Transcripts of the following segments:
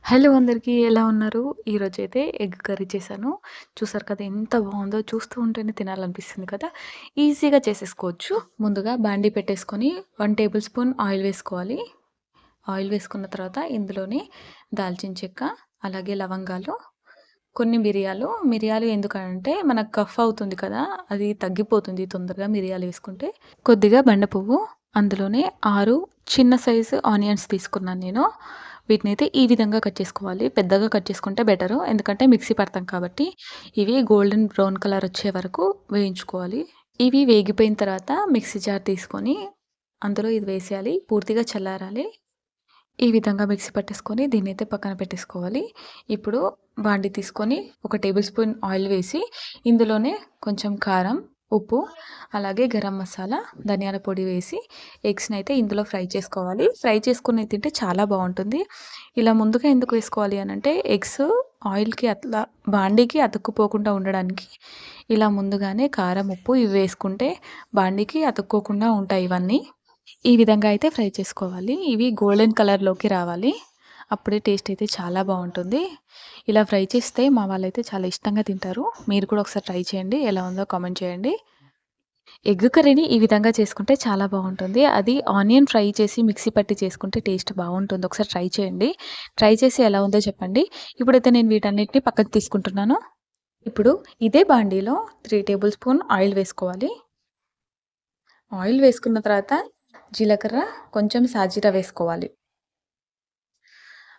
Hello అందరికీ ఎలా ఉన్నారు? ఈరోజైతే ఎగ్ కర్రీ చేశాను. చూసారు కదా ఎంత బావుందో! చూస్తూ ఉంటేనే తినాలనిపిస్తుంది కదా! ఈజీగా చేసేసుకోవచ్చు. ముందుగా బాండీ పెట్టేసుకొని 1 టేబుల్ స్పూన్ ఆయిల్ వేసుకోవాలి. ఆయిల్ వేసుకున్న తర్వాత ఇందులోనే దాల్చిన చెక్క, అలాగే లవంగాలు, కొన్ని మిరియాలు. మిరియాలు ఎందుకంటే మనకు కఫ్ అవుతుంది కదా! అది తగ్గిపోతుంది తొందరగా మిరియాలు వేసుకుంటే. కొద్దిగా బండ పువ్వు, అందులోనే 6 చిన్న సైజు ఆనియన్స్ తీసుకున్నాను నేను. వీటినైతే ఈ విధంగా కట్ చేసుకోవాలి. పెద్దగా కట్ చేసుకుంటే బెటరు. ఎందుకంటే మిక్సీ పడతాం కాబట్టి. ఇవి గోల్డెన్ బ్రౌన్ కలర్ వచ్చే వరకు వేయించుకోవాలి. ఇవి వేగిపోయిన తర్వాత మిక్సీ జార్ తీసుకొని అందులో ఇది వేసేయాలి. పూర్తిగా చల్లారాలి. ఈ విధంగా మిక్సీ పట్టేసుకొని దీన్నైతే పక్కన పెట్టేసుకోవాలి. ఇప్పుడు బాండీ తీసుకొని ఒక టేబుల్ స్పూన్ ఆయిల్ వేసి ఇందులోనే కొంచెం కారం, ఉప్పు, అలాగే గరం మసాలా, ధనియాల పొడి వేసి ఎగ్స్‌నైతే ఇందులో ఫ్రై చేసుకోవాలి. ఫ్రై చేసుకున్నయి తింటే చాలా బావుంటుంది. ఇలా ముందుగా ఎందుకు వేసుకోవాలి అనంటే ఎగ్స్ ఆయిల్‌కి అట్లా బాండీకి అతుక్కుపోకుండా ఉండడానికి ఇలా ముందుగానే కారం, ఉప్పు ఇవి వేసుకుంటే బాండీకి అతుక్కోకుండా ఉంటాయి ఇవన్నీ. ఈ విధంగా అయితే ఫ్రై చేసుకోవాలి. ఇవి గోల్డెన్ కలర్‌లోకి రావాలి. అప్పుడే టేస్ట్ అయితే చాలా బావుంటుంది. ఇలా ఫ్రై చేస్తే మా వాళ్ళైతే చాలా ఇష్టంగా తింటారు. మీరు కూడా ఒకసారి ట్రై చేయండి. ఎలా ఉందో కామెంట్ చేయండి. ఎగ్ కర్రీని ఈ విధంగా చేసుకుంటే చాలా బావుంటుంది. అది ఆనియన్ ఫ్రై చేసి మిక్సీ పట్టి చేసుకుంటే టేస్ట్ బావుంటుంది. ఒకసారి ట్రై చేయండి. ట్రై చేసి ఎలా ఉందో చెప్పండి. ఇప్పుడైతే నేను వీటన్నిటిని పక్కకు తీసుకుంటున్నాను. ఇప్పుడు ఇదే బాండీలో 3 టేబుల్ స్పూన్ ఆయిల్ వేసుకోవాలి. ఆయిల్ వేసుకున్న తర్వాత జీలకర్ర, కొంచెం సాజీర వేసుకోవాలి.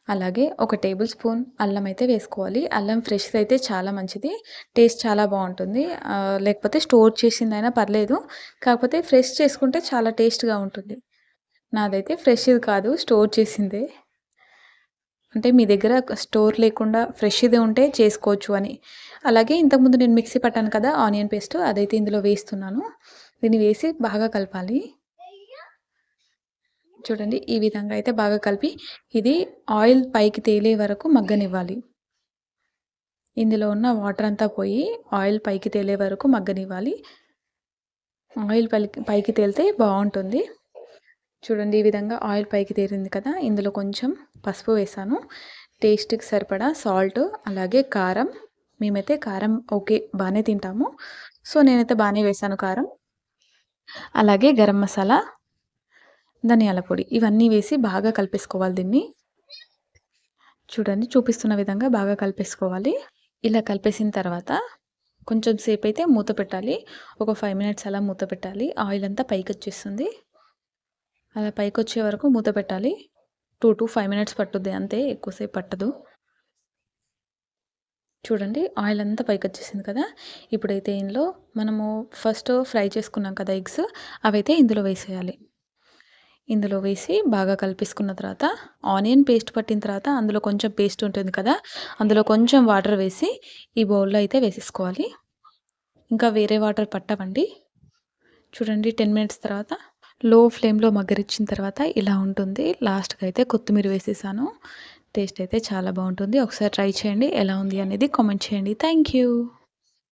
అలాగే ఒక టేబుల్ స్పూన్ అల్లం అయితే వేసుకోవాలి. అల్లం ఫ్రెష్‌ది అయితే చాలా మంచిది. టేస్ట్ చాలా బావుంటుంది. లేకపోతే స్టోర్ చేసిందైనా పర్లేదు. కాకపోతే ఫ్రెష్ చేసుకుంటే చాలా టేస్ట్‌గా ఉంటుంది. నాదైతే ఫ్రెష్‌ది కాదు, స్టోర్ చేసిందే. అంటే మీ దగ్గర స్టోర్ లేకుండా ఫ్రెష్‌ది ఉంటే చేసుకోవచ్చు అని. అలాగే ఇంతకుముందు నేను మిక్సీ పట్టాను కదా! ఆనియన్ పేస్ట్ అదైతే ఇందులో వేస్తున్నాను. దీన్ని వేసి బాగా కలపాలి. చూడండి ఈ విధంగా అయితే బాగా కలిపి ఇది ఆయిల్ పైకి తేలే వరకు మగ్గనివ్వాలి. ఇందులో ఉన్న వాటర్ అంతా పోయి ఆయిల్ పైకి తేలే వరకు మగ్గనివ్వాలి. ఆయిల్ పైకి తేలితే బావుంటుంది. చూడండి ఈ విధంగా ఆయిల్ పైకి తేలింది కదా! ఇందులో కొంచెం పసుపు వేశాను. టేస్ట్‌కి సరిపడా సాల్ట్, అలాగే కారం. మేమైతే కారం ఓకే బానే తింటాము. సో, నేనైతే బానే వేశాను కారం. అలాగే గరం మసాలా, ధనియాల పొడి ఇవన్నీ వేసి బాగా కలిపేసుకోవాలి దీన్ని. చూడండి చూపిస్తున్న విధంగా బాగా కలిపేసుకోవాలి. ఇలా కలిపేసిన తర్వాత కొంచెం సేపయితే మూత పెట్టాలి. ఒక 5 మినిట్స్ అలా మూత పెట్టాలి. ఆయిల్ అంతా పైకొచ్చేస్తుంది. అలా పైకొచ్చే వరకు మూత పెట్టాలి. 2-5 మినిట్స్ పట్టుద్ది అంతే, ఎక్కువసేపు పట్టదు. చూడండి ఆయిల్ అంతా పైకొచ్చేసింది కదా! ఇప్పుడైతే ఇందులో మనము ఫస్ట్ ఫ్రై చేసుకున్నాం కదా ఎగ్స్, అవైతే ఇందులో వేసేయాలి. ఇందులో వేసి బాగా కలిపేసుకున్న తర్వాత ఆనియన్ పేస్ట్ పట్టిన తర్వాత అందులో కొంచెం పేస్ట్ ఉంటుంది కదా! అందులో కొంచెం వాటర్ వేసి ఈ బౌల్‌లో అయితే వేసేసుకోవాలి. ఇంకా వేరే వాటర్ పట్టవండి. చూడండి 10 మినిట్స్ తర్వాత లో ఫ్లేమ్‌లో మగ్గరిచ్చిన తర్వాత ఇలా ఉంటుంది. లాస్ట్‌కి అయితే కొత్తిమీర వేసేసాను. టేస్ట్ అయితే చాలా బావుంటుంది. ఒకసారి ట్రై చేయండి. ఎలా ఉంది అనేది కామెంట్ చేయండి. Thank you.